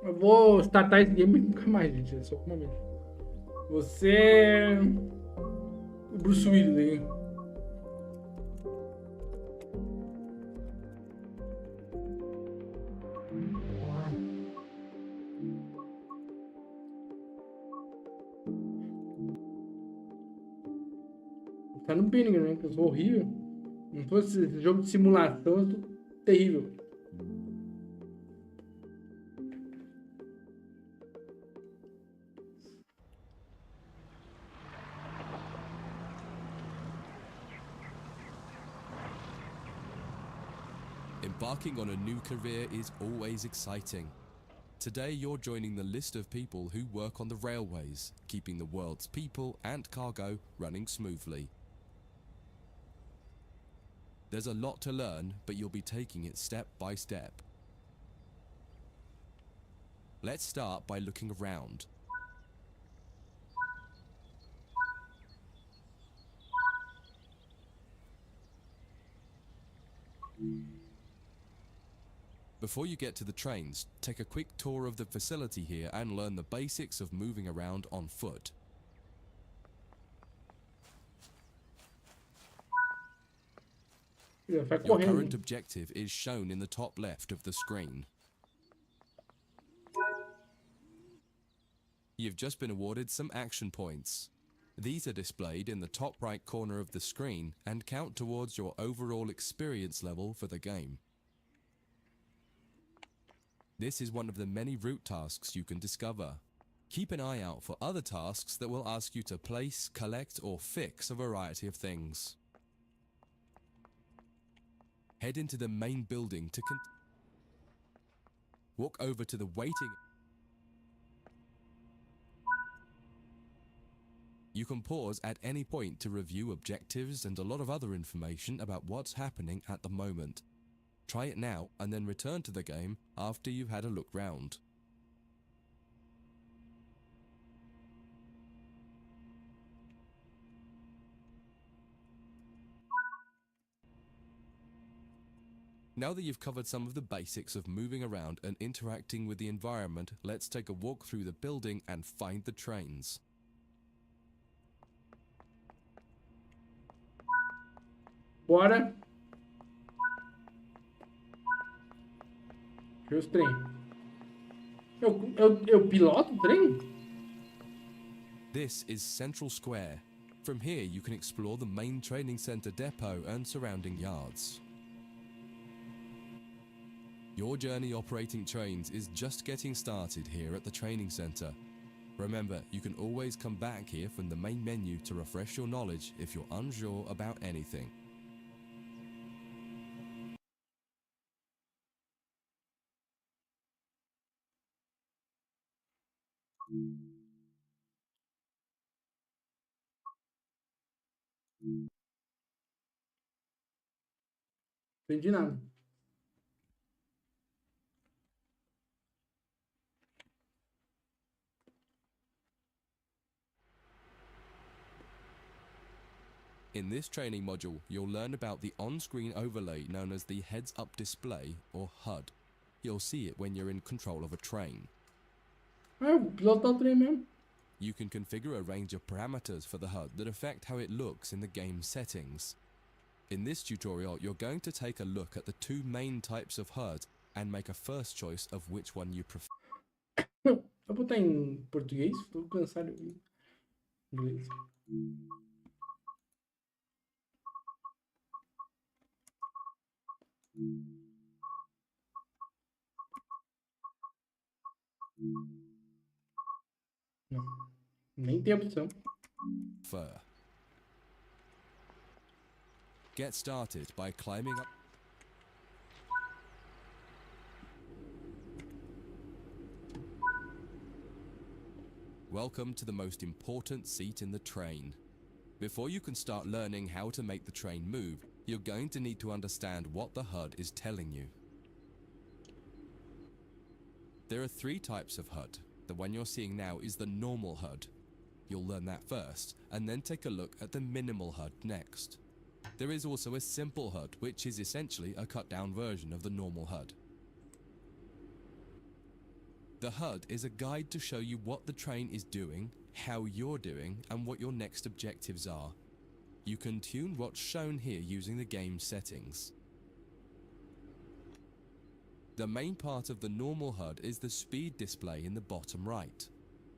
Eu vou startar esse game e nunca mais, gente. É só um momento. Você é o Bruce Willis aí. Tá no Pinning, né? Que eu sou horrível. Não fosse esse jogo de simulação, eu tô terrível. Embarking on a new career is always exciting. Today you're joining the list of people who work on the railways, keeping the world's people and cargo running smoothly. There's a lot to learn, but you'll be taking it step by step. Let's start by looking around. Before you get to the trains, take a quick tour of the facility here and learn the basics of moving around on foot. Vai Your current correndo. objective is shown in the top left of the screen. You've just been awarded some action points. These are displayed in the top right corner of the screen and count towards your overall experience level for the game. This is one of the many route tasks you can discover. Keep an eye out for other tasks that will ask you to place, collect, or fix a variety of things. Head into the main building to walk over to the waiting. You can pause at any point to review objectives and a lot of other information about what's happening at the moment. Try it now and then return to the game after you've had a look round. Now that you've covered some of the basics of moving around and interacting with the environment, let's take a walk through the building and find the trains. Bora. Ver os trem. Eu piloto o trem? This is Central Square. From here you can explore the main training center depot and surrounding yards. Your journey operating trains is just getting started here at the training center. Remember, you can always come back here from the main menu to refresh your knowledge if you're unsure about anything. Entendi nada. In this training module, you'll learn about the on-screen overlay known as the heads-up display, or HUD. You'll see it when you're in control of a train. Ah, eu vou pilotar o trem mesmo. You can configure a range of parameters for the HUD that affect how it looks in the game settings. In this tutorial, you're going to take a look at the two main types of HUD and make a first choice of which one you prefer. Vou botar em português. Tô cansado em inglês. Não. Nem tem opção. Get started by climbing up. Welcome to the most important seat in the train. Before you can start learning how to make the train move, you're going to need to understand what the HUD is telling you. There are three types of HUD. The one you're seeing now is the normal HUD. You'll learn that first, and then take a look at the minimal HUD next. There is also a simple HUD, which is essentially a cut-down version of the normal HUD. The HUD is a guide to show you what the train is doing, how you're doing, and what your next objectives are. You can tune what's shown here using the game settings. The main part of the normal HUD is the speed display in the bottom right.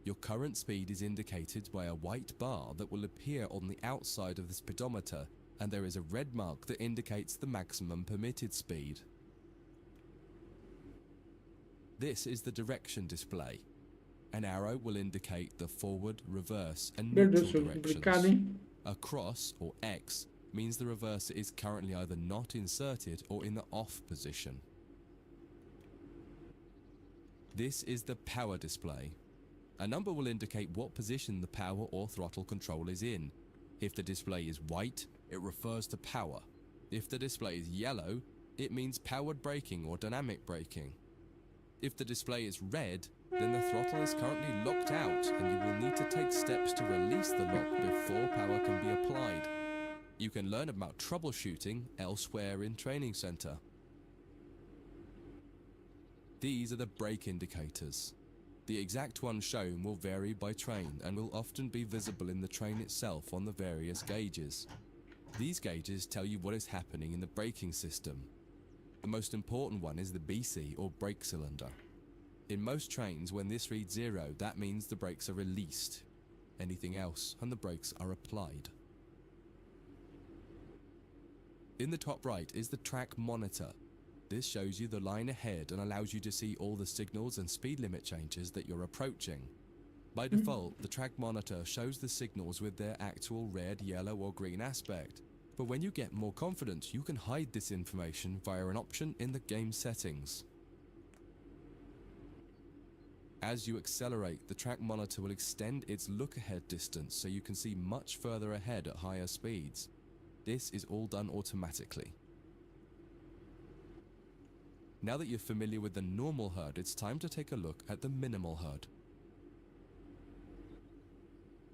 Your current speed is indicated by a white bar that will appear on the outside of the speedometer, and there is a red mark that indicates the maximum permitted speed. This is the direction display. An arrow will indicate the forward, reverse, and Meu Deus, neutral isso é complicado, directions. hein? A cross, or X, means the reverser is currently either not inserted or in the off position. This is the power display. A number will indicate what position the power or throttle control is in. If the display is white, it refers to power. If the display is yellow, it means powered braking or dynamic braking. If the display is red, then the throttle is currently locked out and you will need to take steps to release the lock before power can be applied. You can learn about troubleshooting elsewhere in Training Center. These are the brake indicators. The exact one shown will vary by train and will often be visible in the train itself on the various gauges. These gauges tell you what is happening in the braking system. The most important one is the BC, or brake cylinder. In most trains, when this reads 0, that means the brakes are released. Anything else, and the brakes are applied. In the top right is the track monitor. This shows you the line ahead and allows you to see all the signals and speed limit changes that you're approaching. By default, the track monitor shows the signals with their actual red, yellow, or green aspect. But when you get more confident, you can hide this information via an option in the game settings. As you accelerate, the track monitor will extend its look-ahead distance so you can see much further ahead at higher speeds. This is all done automatically. Now that you're familiar with the normal HUD, it's time to take a look at the minimal HUD.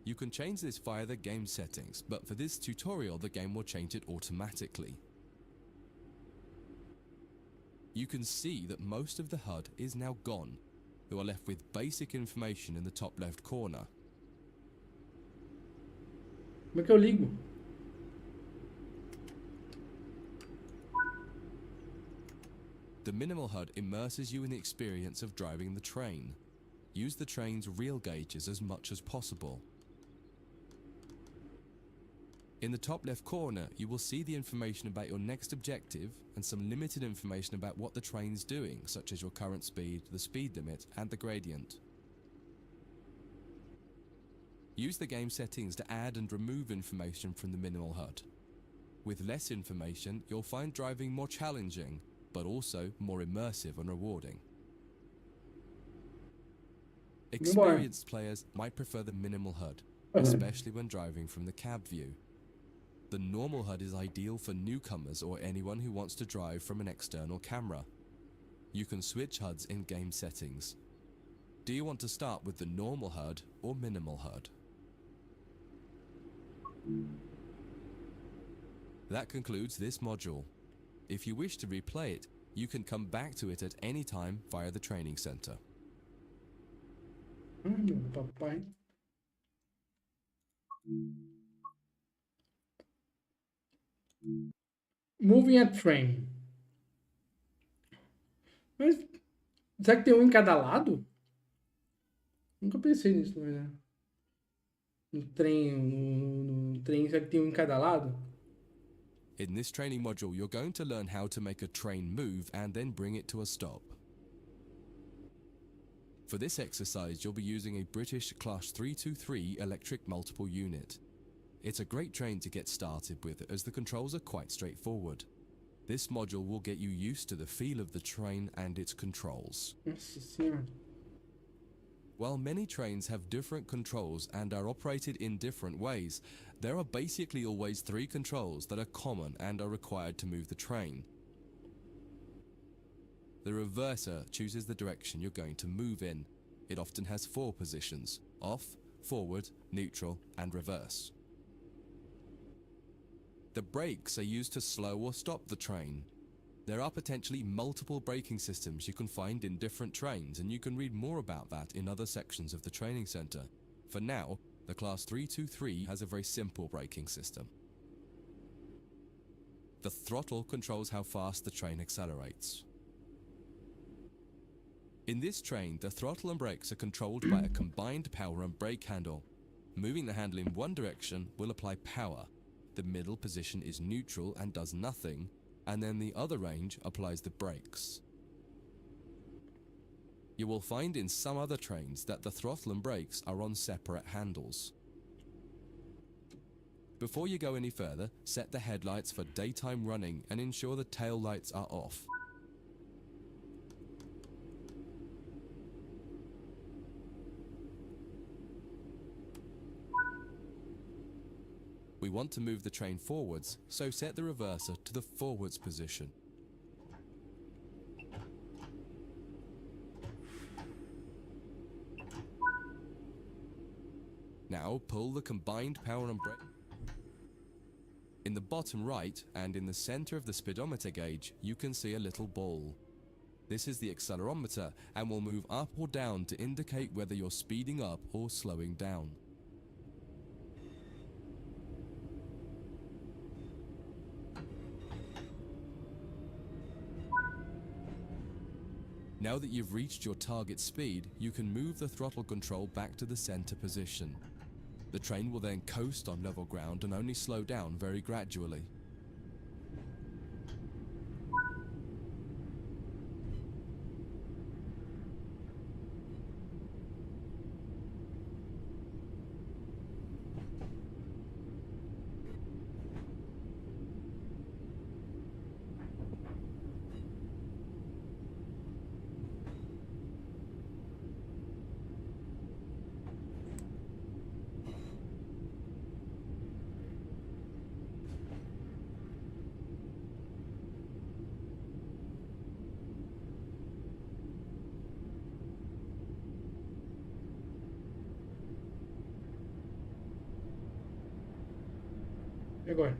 You can change this via the game settings, but for this tutorial the game will change it automatically. You can see that most of the HUD is now gone. You are left with basic information in the top left corner. Como é que eu ligo? The minimal HUD immerses you in the experience of driving the train. Use the train's real gauges as much as possible. In the top left corner, you will see the information about your next objective and some limited information about what the train's doing, such as your current speed, the speed limit, and the gradient. Use the game settings to add and remove information from the minimal HUD. With less information, you'll find driving more challenging, but also more immersive and rewarding. Experienced players might prefer the minimal HUD, especially when driving from the cab view. The normal HUD is ideal for newcomers or anyone who wants to drive from an external camera. You can switch HUDs in game settings. Do you want to start with the normal HUD or minimal HUD? That concludes this module. If you wish to replay it, you can come back to it at any time via the training center. Papai. Moving a train. Mas será que tem um em cada lado? Nunca pensei nisso, na verdade. No trem, será que tem um em cada lado? In this training module, you're going to learn how to make a train move and then bring it to a stop. For this exercise, you'll be using a British Class 323 electric multiple unit. It's a great train to get started with as the controls are quite straightforward. This module will get you used to the feel of the train and its controls. Nossa Senhora. While many trains have different controls and are operated in different ways, there are basically always 3 controls that are common and are required to move the train. The reverser chooses the direction you're going to move in. It often has 4 positions: off, forward, neutral, and reverse. The brakes are used to slow or stop the train. There are potentially multiple braking systems you can find in different trains, and you can read more about that in other sections of the training center. For now, the Class 323 has a very simple braking system. The throttle controls how fast the train accelerates. In this train, the throttle and brakes are controlled by a combined power and brake handle. Moving the handle in one direction will apply power. The middle position is neutral and does nothing, and then the other range applies the brakes. You will find in some other trains that the throttle and brakes are on separate handles. Before you go any further, set the headlights for daytime running and ensure the tail lights are off. We want to move the train forwards, so set the reverser to the forwards position. Now pull the combined power and brake. In the bottom right and in the center of the speedometer gauge, you can see a little ball. This is the accelerometer and will move up or down to indicate whether you're speeding up or slowing down. Now that you've reached your target speed, you can move the throttle control back to the center position. The train will then coast on level ground and only slow down very gradually. E agora?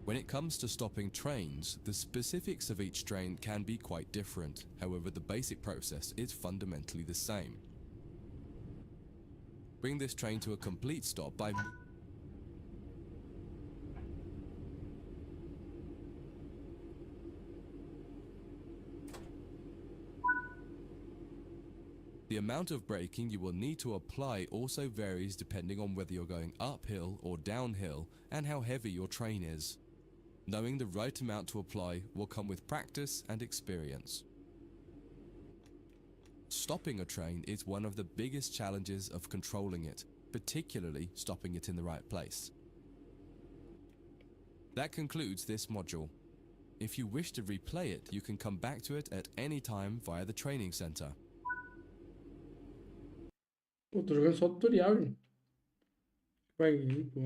When it comes to stopping trains, the specifics of each train can be quite different. However, the basic process is fundamentally the same. Bring this train to a complete stop by The amount of braking you will need to apply also varies depending on whether you're going uphill or downhill and how heavy your train is. Knowing the right amount to apply will come with practice and experience. Stopping a train is one of the biggest challenges of controlling it, particularly stopping it in the right place. That concludes this module. If you wish to replay it, you can come back to it at any time via the training center. Pô, tô jogando só tutorial, gente. Vai, pô.